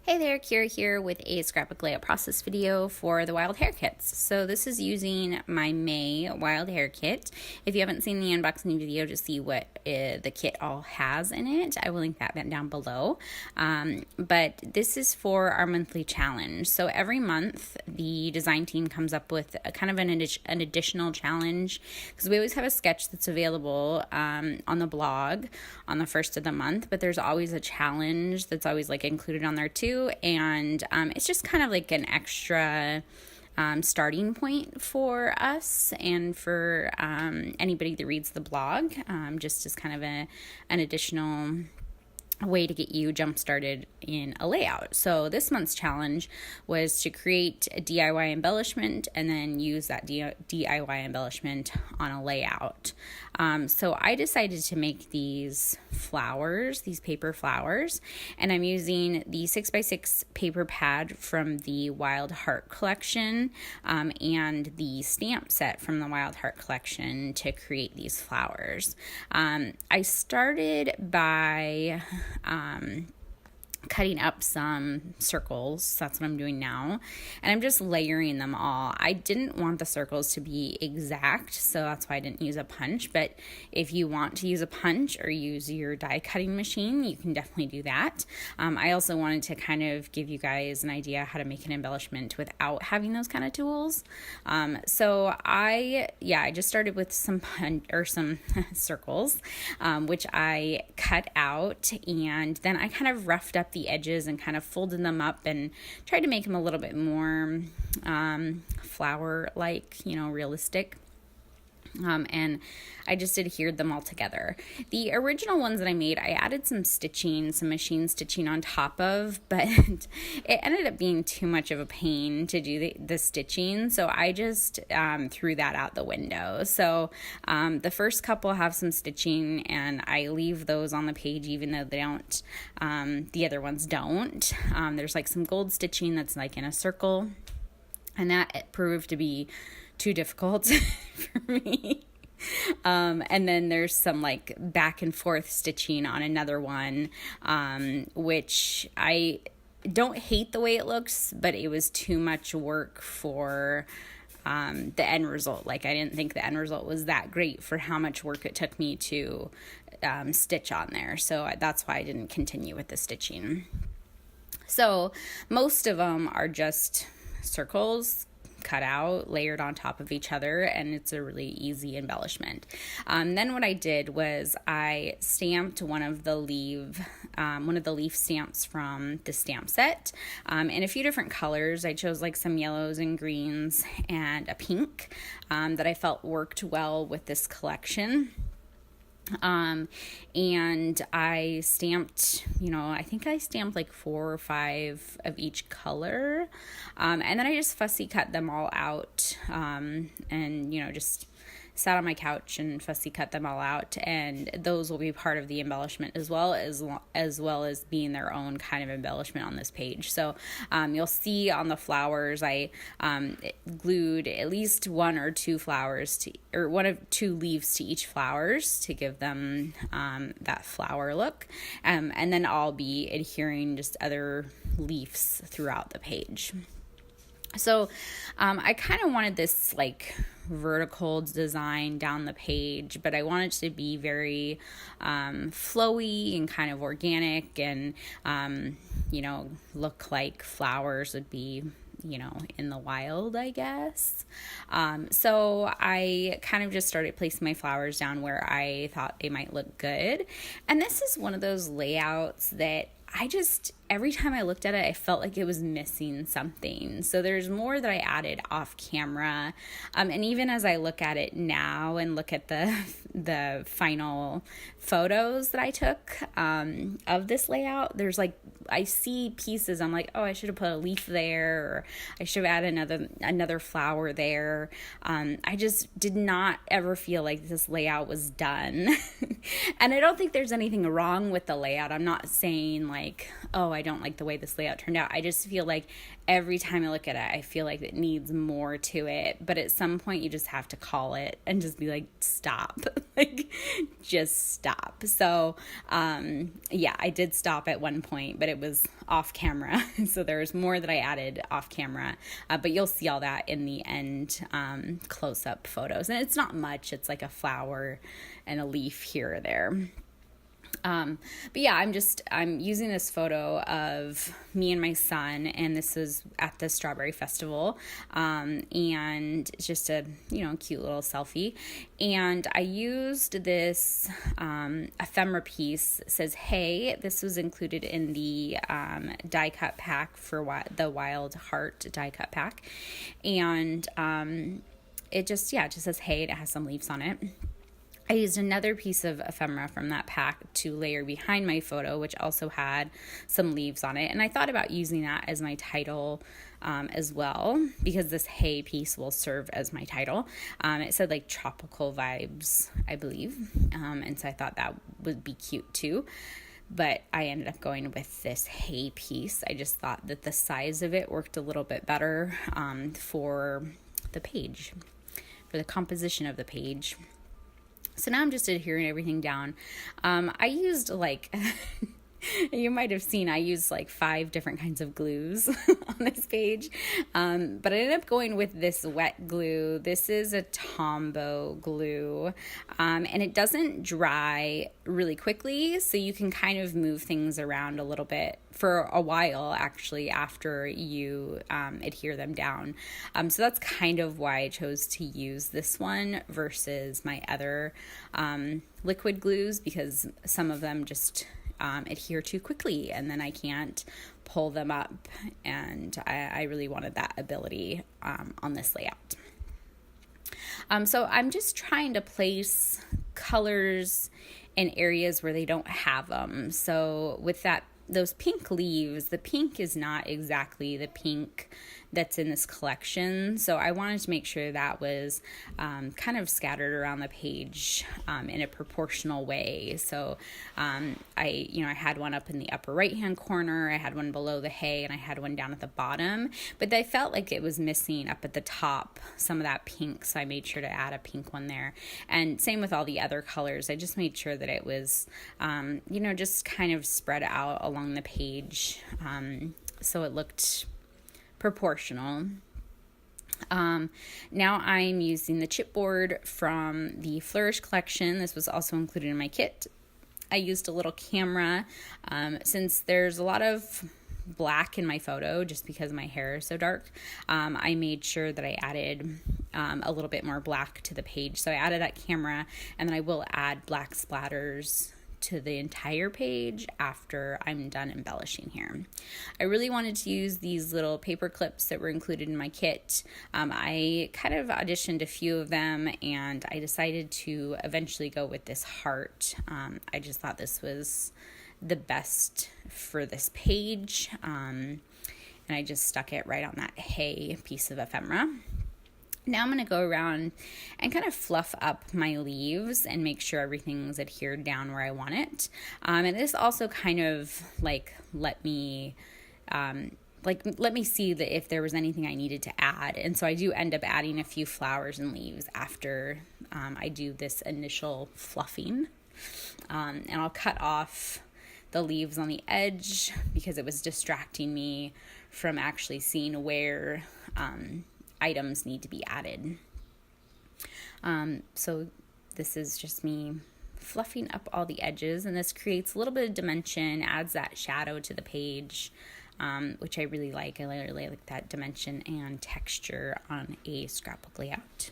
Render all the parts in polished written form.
Hey there, Kira here with a scrapbook layout process video for the Wild Hare kits. So this is using my May Wild Hare kit. If you haven't seen the unboxing video to see what the kit all has in it, I will link that down below. But this is for our monthly challenge. So every month the design team comes up with a kind of an additional challenge, because we always have a sketch that's available on the blog on the first of the month, but there's always a challenge that's always like included on there too. And it's just kind of like an extra starting point for us and for anybody that reads the blog, just as kind of an additional way to get you jump started in a layout. So this month's challenge was to create a DIY embellishment and then use that DIY embellishment on a layout. So I decided to make these flowers, these paper flowers, and I'm using the 6x6 paper pad from the Wild Heart collection and the stamp set from the Wild Heart collection to create these flowers. I started by cutting up some circles. That's what I'm doing now, and I'm just layering them all. I didn't want the circles to be exact, so that's why I didn't use a punch, but if you want to use a punch or use your die cutting machine, you can definitely do that. I also wanted to kind of give you guys an idea how to make an embellishment without having those kind of tools. So I just started with some circles, which I cut out, and then I kind of roughed up the edges and kind of folded them up and tried to make them a little bit more flower-like, realistic. And I just adhered them all together. The original ones that I made, I added some stitching, some machine stitching on top of, but it ended up being too much of a pain to do the stitching, so I just threw that out the window. So the first couple have some stitching, and I leave those on the page even though they don't, the other ones don't. There's like some gold stitching that's like in a circle, and that proved to be too difficult for me. And then there's some like back and forth stitching on another one, which I don't hate the way it looks, but it was too much work for the end result. Like, I didn't think the end result was that great for how much work it took me to stitch on there. So that's why I didn't continue with the stitching. So most of them are just circles cut out, layered on top of each other, and it's a really easy embellishment. Then what I did was I stamped one of the leaf stamps from the stamp set in a few different colors. I chose like some yellows and greens and a pink that I felt worked well with this collection. And I stamped, I think I stamped like 4 or 5 of each color. And then I just fussy cut them all out, and, just sat on my couch and fussy cut them all out, and those will be part of the embellishment as well as being their own kind of embellishment on this page. So you'll see on the flowers I glued at least 1 or 2 flowers or 1 of 2 leaves to each flowers to give them that flower look, and then I'll be adhering just other leaves throughout the page. So I kind of wanted this like vertical design down the page, but I wanted it to be very flowy and kind of organic, and look like flowers would be in the wild, I guess. So I kind of just started placing my flowers down where I thought they might look good. And this is one of those layouts that every time I looked at it, I felt like it was missing something. So there's more that I added off camera. And even as I look at it now and look at the final photos that I took of this layout, there's like, I see pieces, I'm like, oh, I should have put a leaf there, or I should have added another flower there. I just did not ever feel like this layout was done. And I don't think there's anything wrong with the layout. I'm not saying like, oh, I don't like the way this layout turned out. I just feel like every time I look at it, I feel like it needs more to it. But at some point, you just have to call it and just be like, stop. Like, just stop. So, yeah, I did stop at one point, but it was off camera. So there's more that I added off camera. But you'll see all that in the end close-up photos. And it's not much. It's like a flower and a leaf here or there. But yeah, I'm using this photo of me and my son, and this is at the Strawberry Festival. And it's just a, cute little selfie. And I used this, ephemera piece. It says, "Hey," this was included in the, die cut pack for the Wild Heart die cut pack. And, it just says, "Hey," and it has some leaves on it. I used another piece of ephemera from that pack to layer behind my photo, which also had some leaves on it. And I thought about using that as my title as well, because this "Hey" piece will serve as my title. It said like tropical vibes, I believe. And so I thought that would be cute too. But I ended up going with this "Hey" piece. I just thought that the size of it worked a little bit better for the page, for the composition of the page. So now I'm just adhering everything down. I used you might have seen, I used 5 different kinds of glues on this page. But I ended up going with this wet glue. This is a Tombow glue. And it doesn't dry really quickly, so you can kind of move things around a little bit for a while, actually, after you adhere them down. So that's kind of why I chose to use this one versus my other liquid glues, because some of them just adhere too quickly and then I can't pull them up, and I really wanted that ability on this layout. So I'm just trying to place colors in areas where they don't have them. So with those pink leaves, the pink is not exactly the pink that's in this collection. So I wanted to make sure that was kind of scattered around the page in a proportional way. So I had one up in the upper right-hand corner, I had one below the "Hey," and I had one down at the bottom. But I felt like it was missing up at the top some of that pink, so I made sure to add a pink one there. And same with all the other colors. I just made sure that it was, just kind of spread out along the page, so it looked proportional. Now I'm using the chipboard from the Flourish collection. This was also included in my kit. I used a little camera, since there's a lot of black in my photo just because my hair is so dark. I made sure that I added a little bit more black to the page. So I added that camera, and then I will add black splatters to the entire page after I'm done embellishing here. I really wanted to use these little paper clips that were included in my kit. I kind of auditioned a few of them, and I decided to eventually go with this heart. I just thought this was the best for this page, and I just stuck it right on that "Hey" piece of ephemera. Now I'm going to go around and kind of fluff up my leaves and make sure everything's adhered down where I want it. And this also kind of let me see that if there was anything I needed to add. And so I do end up adding a few flowers and leaves after I do this initial fluffing. And I'll cut off the leaves on the edge because it was distracting me from actually seeing where items need to be added. So this is just me fluffing up all the edges, and this creates a little bit of dimension, adds that shadow to the page, which I really like. I really like that dimension and texture on a scrapbook layout.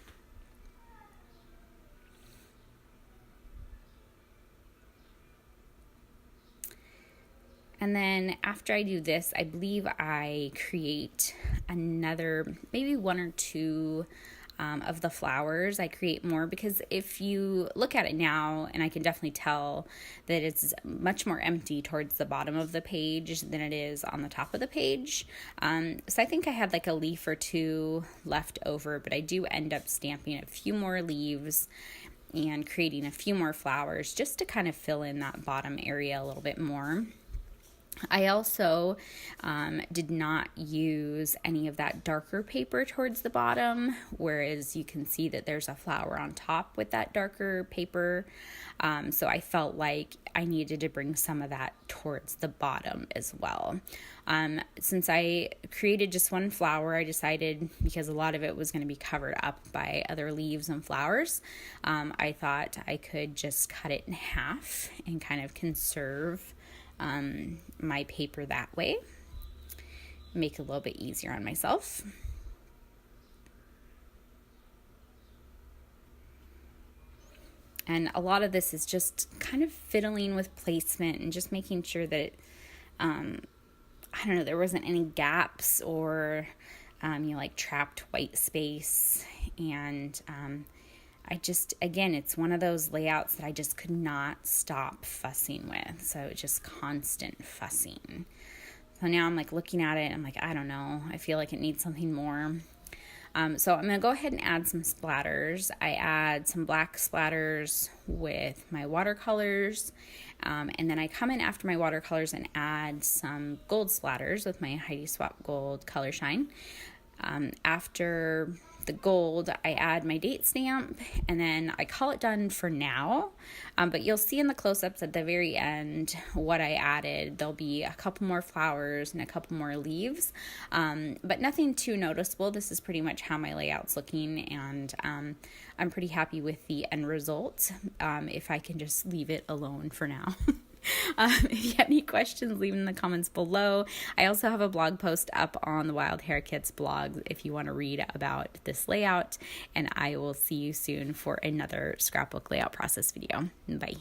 And then after I do this, I believe I create another, maybe 1 or 2 of the flowers. I create more because if you look at it now, and I can definitely tell that it's much more empty towards the bottom of the page than it is on the top of the page. So I think I had a leaf or 2 left over, but I do end up stamping a few more leaves and creating a few more flowers just to kind of fill in that bottom area a little bit more. I also did not use any of that darker paper towards the bottom, whereas you can see that there's a flower on top with that darker paper. So I felt like I needed to bring some of that towards the bottom as well. Since I created just one flower, I decided, because a lot of it was going to be covered up by other leaves and flowers, I thought I could just cut it in half and kind of conserve my paper that way, make it a little bit easier on myself. And a lot of this is just kind of fiddling with placement and just making sure that I don't know, there wasn't any gaps or like trapped white space. And again, it's one of those layouts that I just could not stop fussing with. So just constant fussing. So now I'm like looking at it, I'm like, I don't know. I feel like it needs something more. So I'm going to go ahead and add some splatters. I add some black splatters with my watercolors. And then I come in after my watercolors and add some gold splatters with my Heidi Swap Gold Color Shine. After the gold, I add my date stamp, and then I call it done for now. But you'll see in the close-ups at the very end what I added. There'll be a couple more flowers and a couple more leaves, but nothing too noticeable. This is pretty much how my layout's looking, and I'm pretty happy with the end result, if I can just leave it alone for now. If you have any questions, leave them in the comments below. I also have a blog post up on the Wild Hare Kits blog if you want to read about this layout, and I will see you soon for another scrapbook layout process video. Bye.